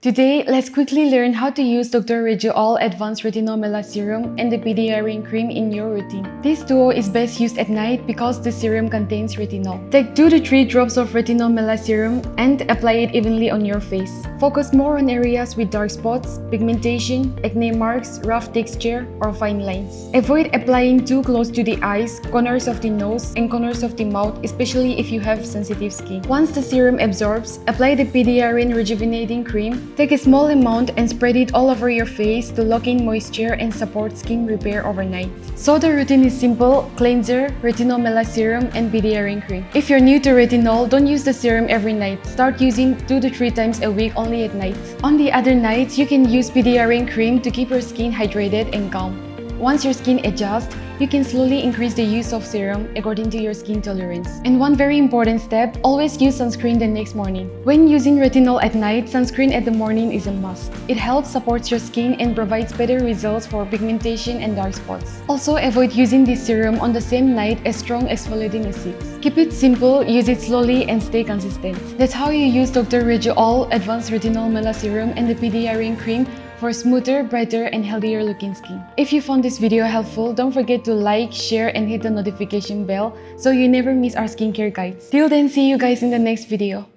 Today, let's quickly learn how to use Dr.Reju-All Advanced Retino-mela Serum and the PDRN cream in your routine. This duo is best used at night because the serum contains retinol. Take 2 to 3 drops of Retino-mela Serum and apply it evenly on your face. Focus more on areas with dark spots, pigmentation, acne marks, rough texture, or fine lines. Avoid applying too close to the eyes, corners of the nose, and corners of the mouth, especially if you have sensitive skin. Once the serum absorbs, apply the PDRN Rejuvenating cream. Take a small amount and spread it all over your face to lock in moisture and support skin repair overnight. So the routine is simple: cleanser, Retino-mela Serum, and PDRN cream. If you're new to retinol, don't use the serum every night. Start using 2 to 3 times a week only at night. On the other nights, you can use PDRN cream to keep your skin hydrated and calm. Once your skin adjusts, you can slowly increase the use of serum according to your skin tolerance. And one very important step, always use sunscreen the next morning. When using retinol at night, sunscreen at the morning is a must. It helps support your skin and provides better results for pigmentation and dark spots. Also, avoid using this serum on the same night as strong exfoliating acids. Keep it simple, use it slowly, and stay consistent. That's how you use Dr.Reju-All Advanced Retino-mela Serum and the PDRN cream for smoother, brighter, and healthier looking skin. If you found this video helpful, don't forget to like, share, and hit the notification bell so you never miss our skincare guides. Till then, see you guys in the next video.